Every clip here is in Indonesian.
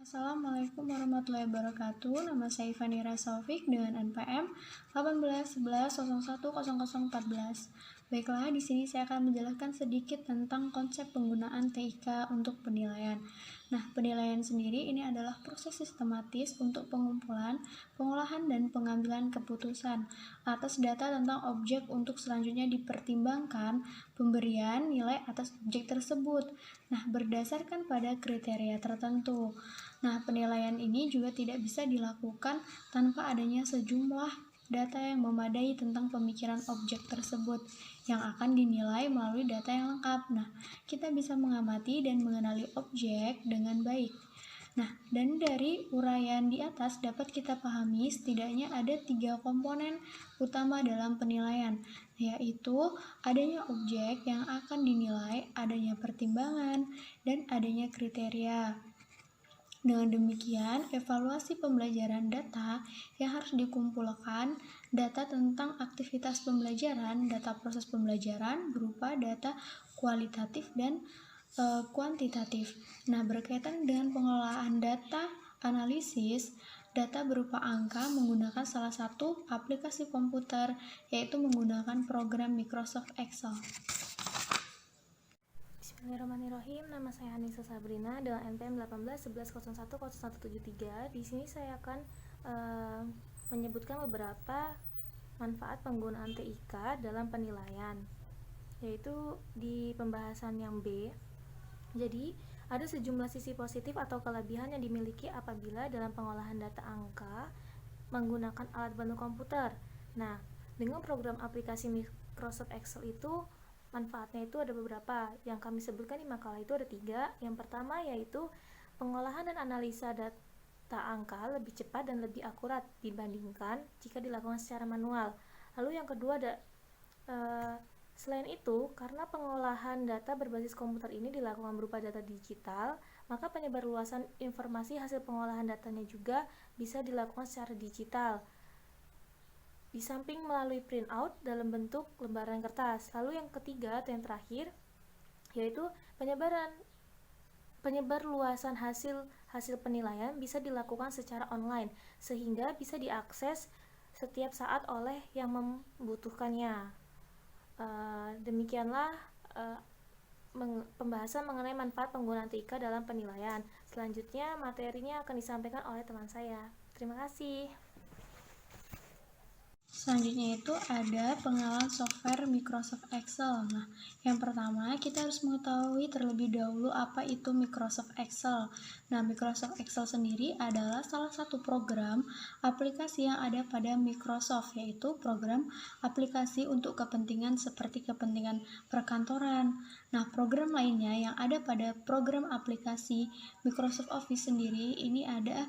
Assalamualaikum warahmatullahi wabarakatuh. Nama saya Ivanira Saufik dengan NPM 1811010014. Baiklah, di sini saya akan menjelaskan sedikit tentang konsep penggunaan TIK untuk penilaian. Nah, penilaian sendiri ini adalah proses sistematis untuk pengumpulan, pengolahan, dan pengambilan keputusan atas data tentang objek untuk selanjutnya dipertimbangkan pemberian nilai atas objek tersebut. Nah, berdasarkan pada kriteria tertentu. Nah, penilaian ini juga tidak bisa dilakukan tanpa adanya sejumlah data yang memadai tentang pemikiran objek tersebut yang akan dinilai melalui data yang lengkap. Nah, kita bisa mengamati dan mengenali objek dengan baik. Nah, dan dari uraian di atas dapat kita pahami setidaknya ada 3 komponen utama dalam penilaian, yaitu adanya objek yang akan dinilai, adanya pertimbangan, dan adanya kriteria. Dengan demikian, evaluasi pembelajaran data yang harus dikumpulkan, data tentang aktivitas pembelajaran, data proses pembelajaran berupa data kualitatif dan kuantitatif. Nah, berkaitan dengan pengelolaan data analisis, data berupa angka menggunakan salah satu aplikasi komputer, yaitu menggunakan program Microsoft Excel. Bismillahirrahmanirrahim. Nama saya Anissa Sabrina dengan NPM 1811010173. Di sini saya akan menyebutkan beberapa manfaat penggunaan TIK dalam penilaian, yaitu di pembahasan yang B. Jadi, ada sejumlah sisi positif atau kelebihan yang dimiliki apabila dalam pengolahan data angka menggunakan alat bantu komputer. Nah, dengan program aplikasi Microsoft Excel itu manfaatnya itu ada beberapa. Yang kami sebutkan di makalah itu ada 3. Yang pertama yaitu pengolahan dan analisa data angka lebih cepat dan lebih akurat dibandingkan jika dilakukan secara manual. Lalu yang kedua ada selain itu, karena pengolahan data berbasis komputer ini dilakukan berupa data digital, maka penyebarluasan informasi hasil pengolahan datanya juga bisa dilakukan secara digital, di samping melalui printout dalam bentuk lembaran kertas. Lalu yang ketiga atau yang terakhir yaitu penyebarluasan hasil penilaian bisa dilakukan secara online sehingga bisa diakses setiap saat oleh yang membutuhkannya. Demikianlah pembahasan mengenai manfaat penggunaan TIK dalam penilaian. Selanjutnya materinya akan disampaikan oleh teman saya. Terima kasih. Selanjutnya itu ada pengenalan software Microsoft Excel. Nah, yang pertama kita harus mengetahui terlebih dahulu apa itu Microsoft Excel. Nah, Microsoft Excel sendiri adalah salah satu program aplikasi yang ada pada Microsoft, yaitu program aplikasi untuk kepentingan seperti kepentingan perkantoran. Nah, program lainnya yang ada pada program aplikasi Microsoft Office sendiri ini ada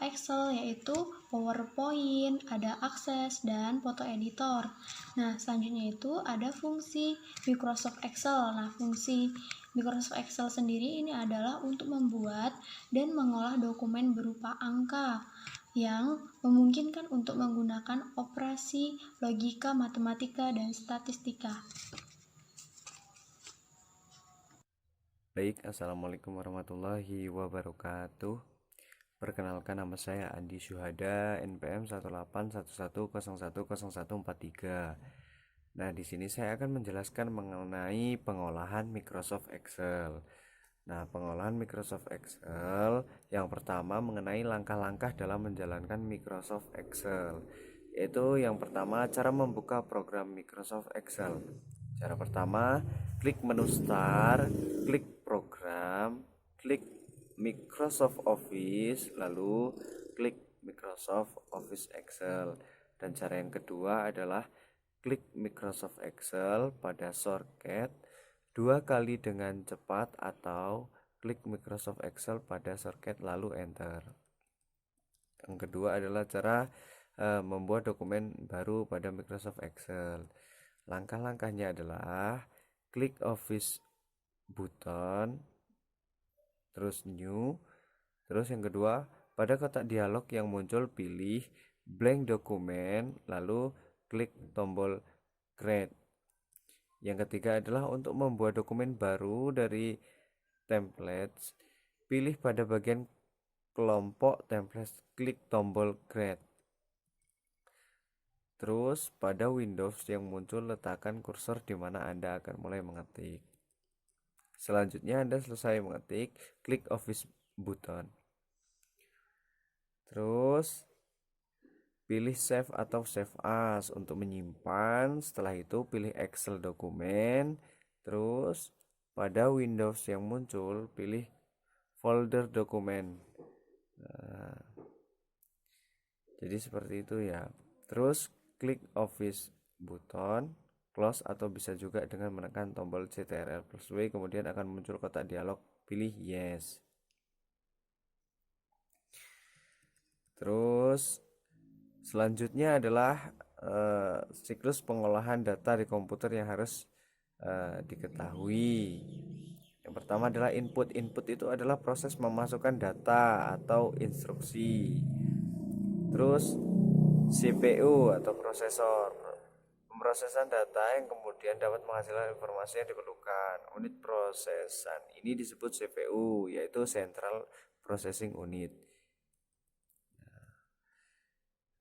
Excel, yaitu PowerPoint, ada Access, dan foto editor. Nah, selanjutnya itu ada fungsi Microsoft Excel. Nah, fungsi Microsoft Excel sendiri ini adalah untuk membuat dan mengolah dokumen berupa angka yang memungkinkan untuk menggunakan operasi logika, matematika, dan statistika. Baik, Assalamualaikum warahmatullahi wabarakatuh. Perkenalkan, nama saya Andi Syuhada, NPM 181101010143. Nah, di sini saya akan menjelaskan mengenai pengolahan Microsoft Excel. Nah, pengolahan Microsoft Excel yang pertama mengenai langkah-langkah dalam menjalankan Microsoft Excel. Yaitu yang pertama, cara membuka program Microsoft Excel. Cara pertama, klik menu Start, klik program, klik Microsoft Office, lalu klik Microsoft Office Excel. Dan cara yang kedua adalah klik Microsoft Excel pada shortcut 2 kali dengan cepat atau klik Microsoft Excel pada shortcut lalu enter. Yang kedua adalah cara membuat dokumen baru pada Microsoft Excel. Langkah-langkahnya adalah klik Office button, terus new, terus yang kedua pada kotak dialog yang muncul pilih blank dokumen, lalu klik tombol create. Yang ketiga adalah untuk membuat dokumen baru dari templates, pilih pada bagian kelompok template, klik tombol create. Terus pada Windows yang muncul letakkan kursor di mana Anda akan mulai mengetik. Selanjutnya Anda selesai mengetik, klik Office button. Terus pilih save atau save as untuk menyimpan. Setelah itu pilih Excel dokumen. Terus pada Windows yang muncul pilih folder dokumen. Nah, jadi seperti itu ya. Terus klik Office button, close atau bisa juga dengan menekan tombol Ctrl+W, kemudian akan muncul kotak dialog, pilih yes. Terus selanjutnya adalah siklus pengolahan data di komputer yang harus diketahui. Yang pertama adalah input. Input itu adalah proses memasukkan data atau instruksi. Terus CPU atau prosesor, pemrosesan data yang kemudian dapat menghasilkan informasi yang diperlukan. Unit prosesan ini disebut CPU, yaitu Central Processing Unit.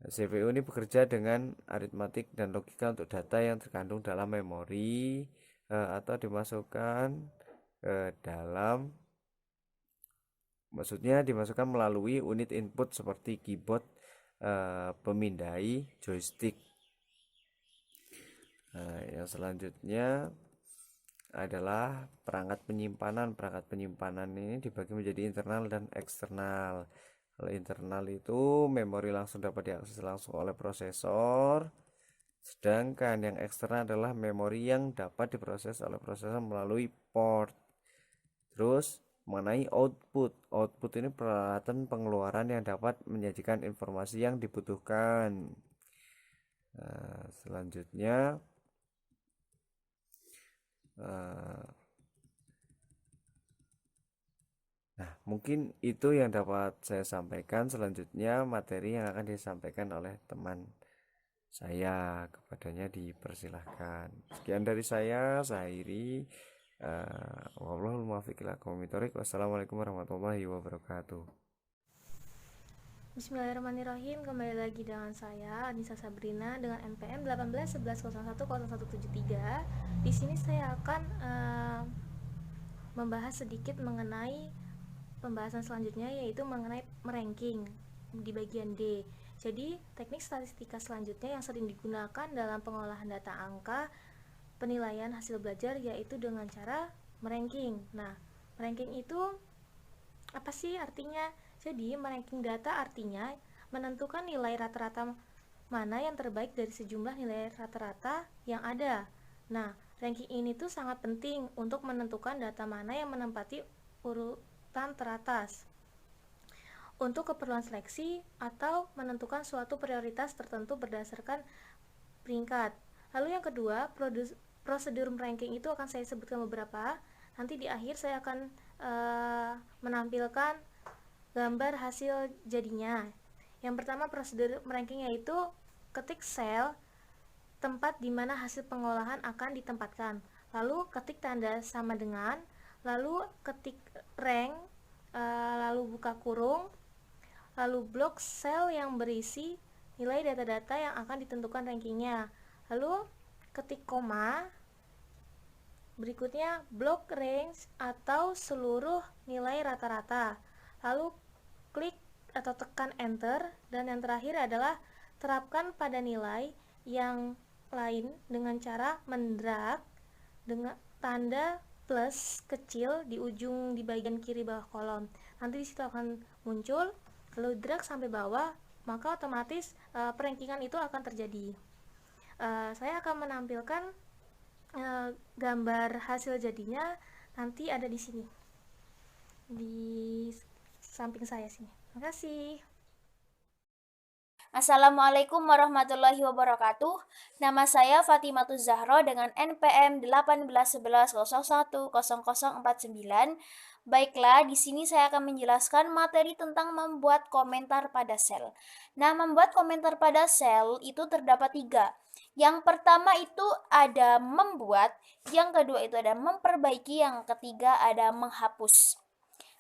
CPU ini bekerja dengan aritmatik dan logika untuk data yang terkandung dalam memori atau dimasukkan ke dalam, maksudnya dimasukkan melalui unit input seperti keyboard, pemindai, joystick. Yang selanjutnya adalah perangkat penyimpanan. Perangkat penyimpanan ini dibagi menjadi internal dan eksternal. Kalau internal itu memori langsung dapat diakses langsung oleh prosesor, sedangkan yang eksternal adalah memori yang dapat diproses oleh prosesor melalui port. Terus mengenai output. Output ini peralatan pengeluaran yang dapat menyajikan informasi yang dibutuhkan. Selanjutnya mungkin itu yang dapat saya sampaikan. Selanjutnya materi yang akan disampaikan oleh teman saya, kepadanya dipersilahkan. Sekian dari saya Iri. Wallahul muwaffiq ila aqwamit thoriq. Wassalamualaikum warahmatullahi wabarakatuh. Bismillahirrahmanirrahim. Kembali lagi dengan saya Anissa Sabrina dengan NPM 1811010173. Di sini saya akan membahas sedikit mengenai pembahasan selanjutnya, yaitu mengenai meranking di bagian D. Jadi, teknik statistika selanjutnya yang sering digunakan dalam pengolahan data angka penilaian hasil belajar yaitu dengan cara meranking. Nah, meranking itu apa sih artinya? Jadi, meranking data artinya menentukan nilai rata-rata mana yang terbaik dari sejumlah nilai rata-rata yang ada. Nah, ranking ini tuh sangat penting untuk menentukan data mana yang menempati urutan teratas untuk keperluan seleksi atau menentukan suatu prioritas tertentu berdasarkan peringkat. Lalu yang kedua, prosedur ranking itu akan saya sebutkan beberapa. Nanti di akhir saya akan menampilkan gambar hasil jadinya. Yang pertama, prosedur ranking yaitu ketik sel tempat di mana hasil pengolahan akan ditempatkan, lalu ketik tanda sama dengan, lalu ketik rank, lalu buka kurung, lalu blok sel yang berisi nilai data-data yang akan ditentukan rankingnya, lalu ketik koma, berikutnya blok range atau seluruh nilai rata-rata, lalu klik atau tekan enter, dan yang terakhir adalah terapkan pada nilai yang lain dengan cara mendrag dengan tanda plus kecil di ujung di bagian kiri bawah kolom. Nanti di situ akan muncul, lalu drag sampai bawah, maka otomatis perankingan itu akan terjadi. Saya akan menampilkan gambar hasil jadinya, nanti ada di sini di samping saya sini. Terima kasih. Assalamualaikum warahmatullahi wabarakatuh. Nama saya Fatimatuz Zahro dengan NPM 1811010049. Baiklah, di sini saya akan menjelaskan materi tentang membuat komentar pada sel. Nah, membuat komentar pada sel itu terdapat 3. Yang pertama itu ada membuat, yang kedua itu ada memperbaiki, yang ketiga ada menghapus.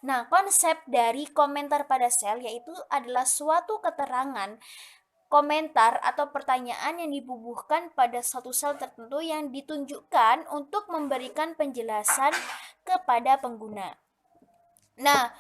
Nah, konsep dari komentar pada sel yaitu adalah suatu keterangan, komentar atau pertanyaan yang dibubuhkan pada suatu sel tertentu yang ditunjukkan untuk memberikan penjelasan kepada pengguna. Nah,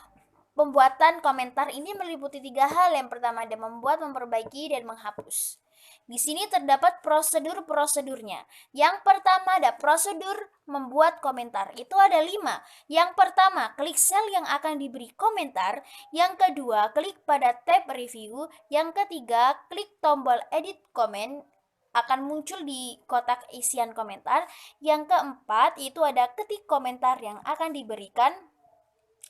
pembuatan komentar ini meliputi 3 hal. Yang pertama ada membuat, memperbaiki, dan menghapus. Di sini terdapat prosedur-prosedurnya. Yang pertama ada prosedur membuat komentar. Itu ada 5. Yang pertama, klik sel yang akan diberi komentar. Yang kedua, klik pada tab review. Yang ketiga, klik tombol edit comment akan muncul di kotak isian komentar. Yang keempat, itu ada ketik komentar yang akan diberikan.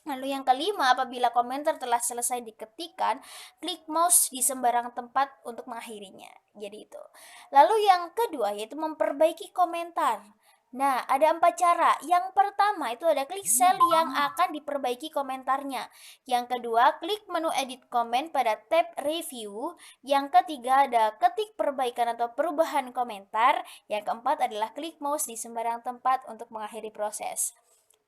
Lalu yang kelima, apabila komentar telah selesai diketikkan, klik mouse di sembarang tempat untuk mengakhirinya. Jadi itu. Lalu yang kedua yaitu memperbaiki komentar. Nah, ada 4 cara. Yang pertama itu ada klik sel yang akan diperbaiki komentarnya. Yang kedua, klik menu edit comment pada tab review. Yang ketiga ada ketik perbaikan atau perubahan komentar. Yang keempat adalah klik mouse di sembarang tempat untuk mengakhiri proses.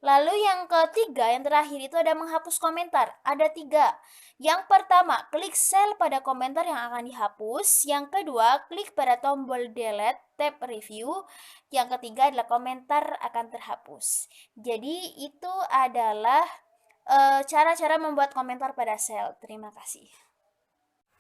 Lalu yang ketiga, yang terakhir itu ada menghapus komentar. Ada 3. Yang pertama, klik sel pada komentar yang akan dihapus. Yang kedua, klik pada tombol delete tab review. Yang ketiga adalah komentar akan terhapus. Jadi itu adalah cara-cara membuat komentar pada sel. Terima kasih.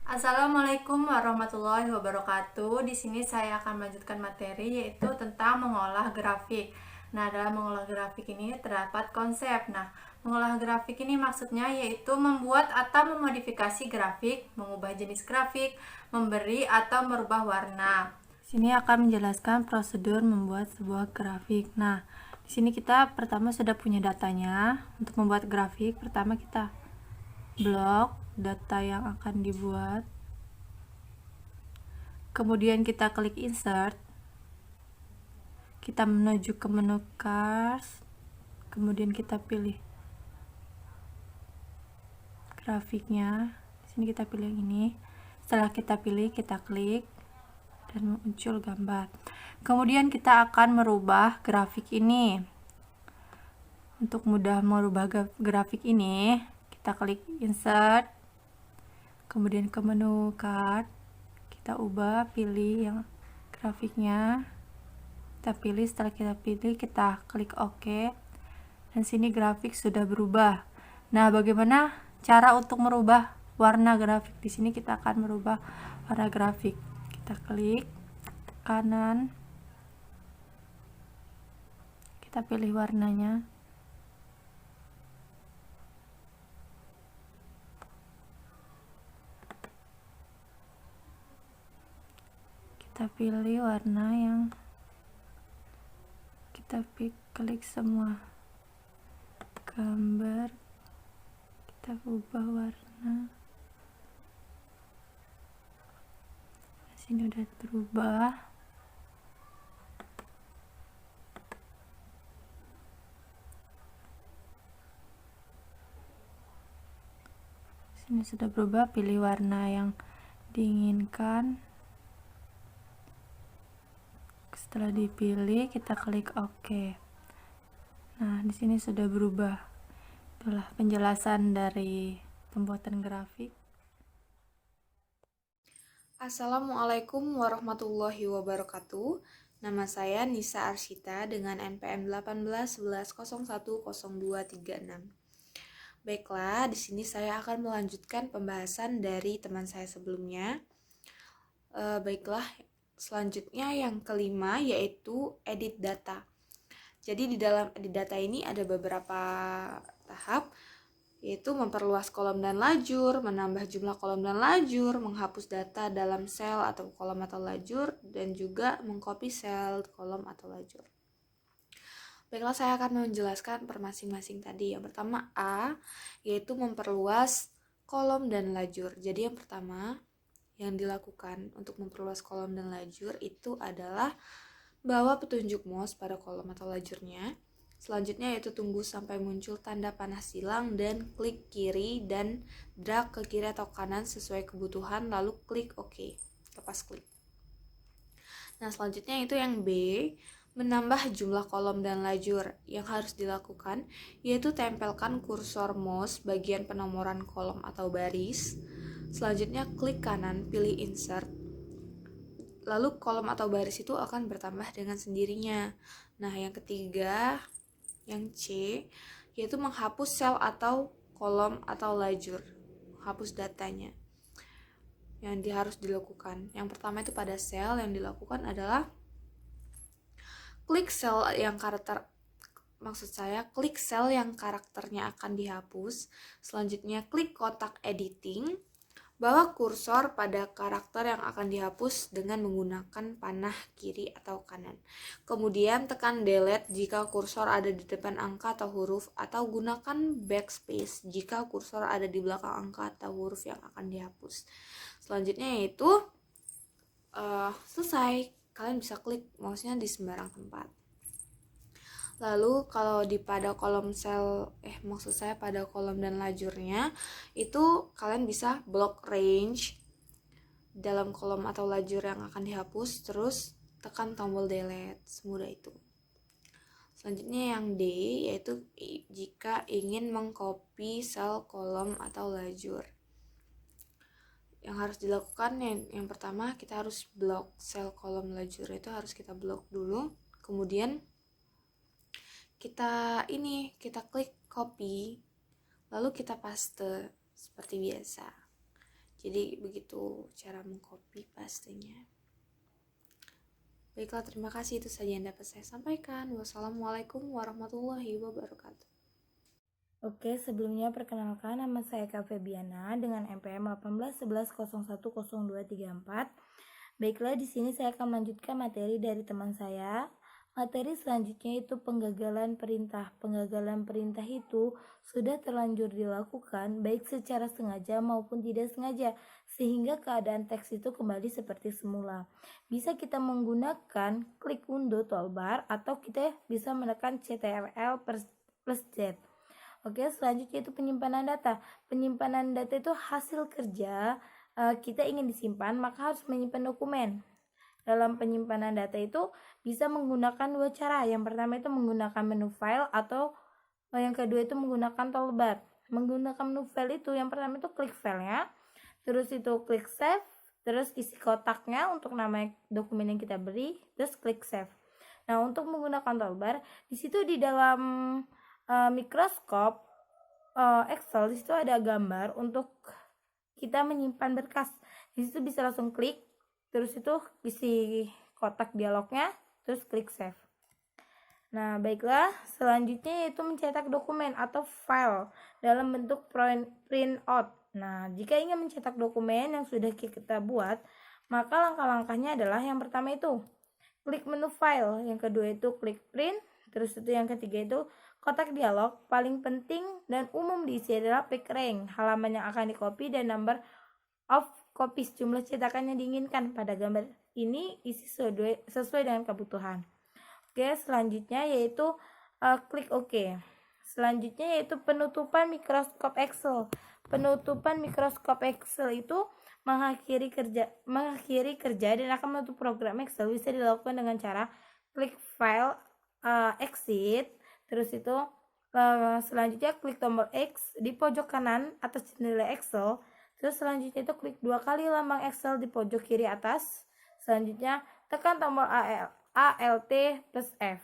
Assalamualaikum warahmatullahi wabarakatuh. Di sini saya akan melanjutkan materi yaitu tentang mengolah grafik. Nah, dalam mengolah grafik ini terdapat konsep. Nah, mengolah grafik ini maksudnya yaitu membuat atau memodifikasi grafik, mengubah jenis grafik, memberi atau merubah warna. Di sini akan menjelaskan prosedur membuat sebuah grafik. Nah, di sini kita pertama sudah punya datanya. Untuk membuat grafik, pertama kita blok data yang akan dibuat. Kemudian kita klik insert. Kita menuju ke menu cars, kemudian kita pilih grafiknya. Di sini kita pilih yang ini. Setelah kita pilih, kita klik dan muncul gambar. Kemudian kita akan merubah grafik ini. Untuk mudah merubah grafik ini, kita klik insert, kemudian ke menu card, kita ubah, pilih yang grafiknya. Kita pilih, setelah kita pilih kita klik OK, dan sini grafik sudah berubah. Nah, bagaimana cara untuk merubah warna grafik? Di sini kita akan merubah warna grafik. Kita klik kanan, kita pilih warnanya. Kita pilih warna yang kita klik semua gambar, kita ubah warna. Sini udah berubah. Sini sudah berubah, pilih warna yang diinginkan. Setelah dipilih, kita klik OK. Nah, di sini sudah berubah. Itulah penjelasan dari pembuatan grafik. Assalamualaikum warahmatullahi wabarakatuh. Nama saya Nisa Arsyita dengan NPM 1811010236. Baiklah, di sini saya akan melanjutkan pembahasan dari teman saya sebelumnya. Baiklah, selanjutnya yang kelima yaitu edit data. Jadi di dalam edit data ini ada beberapa tahap, yaitu memperluas kolom dan lajur, menambah jumlah kolom dan lajur, menghapus data dalam sel atau kolom atau lajur, dan juga mengcopy sel, kolom atau lajur. Baiklah, saya akan menjelaskan per masing-masing tadi. Yang pertama A, yaitu memperluas kolom dan lajur. Jadi yang pertama yang dilakukan untuk memperluas kolom dan lajur itu adalah bawa petunjuk mouse pada kolom atau lajurnya. Selanjutnya yaitu tunggu sampai muncul tanda panah silang dan klik kiri dan drag ke kiri atau kanan sesuai kebutuhan, lalu klik OK, lepas klik. Nah, selanjutnya itu yang B, menambah jumlah kolom dan lajur. Yang harus dilakukan yaitu tempelkan kursor mouse bagian penomoran kolom atau baris. Selanjutnya klik kanan, pilih insert. Lalu kolom atau baris itu akan bertambah dengan sendirinya. Nah, yang ketiga, yang C, yaitu menghapus sel atau kolom atau lajur. Hapus datanya. Yang harus dilakukan. Yang pertama itu pada sel, yang dilakukan adalah klik sel yang klik sel yang karakternya akan dihapus. Selanjutnya klik kotak editing. Bawa kursor pada karakter yang akan dihapus dengan menggunakan panah kiri atau kanan. Kemudian tekan delete jika kursor ada di depan angka atau huruf, atau gunakan backspace jika kursor ada di belakang angka atau huruf yang akan dihapus. Selanjutnya yaitu selesai. Kalian bisa klik mouse-nya di sembarang tempat. Lalu kalau pada kolom pada kolom dan lajurnya itu kalian bisa block range dalam kolom atau lajur yang akan dihapus, terus tekan tombol delete, semudah itu. Selanjutnya yang D, yaitu jika ingin mengcopy sel, kolom atau lajur. Yang harus dilakukan yang pertama, kita harus blok sel, kolom, lajur itu harus kita blok dulu. Kemudian kita klik copy, lalu kita paste seperti biasa. Jadi begitu cara mengcopy pastenya. Baiklah, terima kasih, itu saja yang dapat saya sampaikan. Wassalamualaikum warahmatullahi wabarakatuh. Oke, sebelumnya perkenalkan, nama saya Kak Febiana dengan NPM 1811010234. Baiklah, di sini saya akan melanjutkan materi dari teman saya. Materi selanjutnya itu penggagalan perintah. Penggagalan perintah itu sudah terlanjur dilakukan baik secara sengaja maupun tidak sengaja, sehingga keadaan teks itu kembali seperti semula. Bisa kita menggunakan klik undo toolbar atau kita bisa menekan Ctrl plus Z. Oke, selanjutnya itu penyimpanan data. Penyimpanan data itu hasil kerja kita ingin disimpan, maka harus menyimpan dokumen. Dalam penyimpanan data itu bisa menggunakan dua cara. Yang pertama itu menggunakan menu file, atau yang kedua itu menggunakan toolbar. Menggunakan menu file itu yang pertama itu klik filenya, terus itu klik save, terus isi kotaknya untuk nama dokumen yang kita beri, terus klik save. Nah, untuk menggunakan toolbar, di situ di dalam Microsoft Excel, di situ ada gambar untuk kita menyimpan berkas. Di situ bisa langsung klik, terus itu isi kotak dialognya, terus klik save. Nah, baiklah, selanjutnya yaitu mencetak dokumen atau file dalam bentuk print out. Nah, jika ingin mencetak dokumen yang sudah kita buat, maka langkah-langkahnya adalah yang pertama itu klik menu file, yang kedua itu klik print, terus itu yang ketiga itu kotak dialog. Paling penting dan umum diisi adalah page rank, halaman yang akan di-copy, dan number of copies, jumlah cetakan yang diinginkan. Pada gambar ini isi sesuai dengan kebutuhan. Oke, selanjutnya yaitu klik OK. Selanjutnya yaitu penutupan Microsoft Excel. Penutupan Microsoft Excel itu mengakhiri kerja dan akan menutup program Excel. Bisa dilakukan dengan cara klik file, exit, terus itu selanjutnya klik tombol X di pojok kanan atas jendela Excel. Terus selanjutnya itu klik 2 kali lambang Excel di pojok kiri atas. Selanjutnya tekan tombol Alt plus F.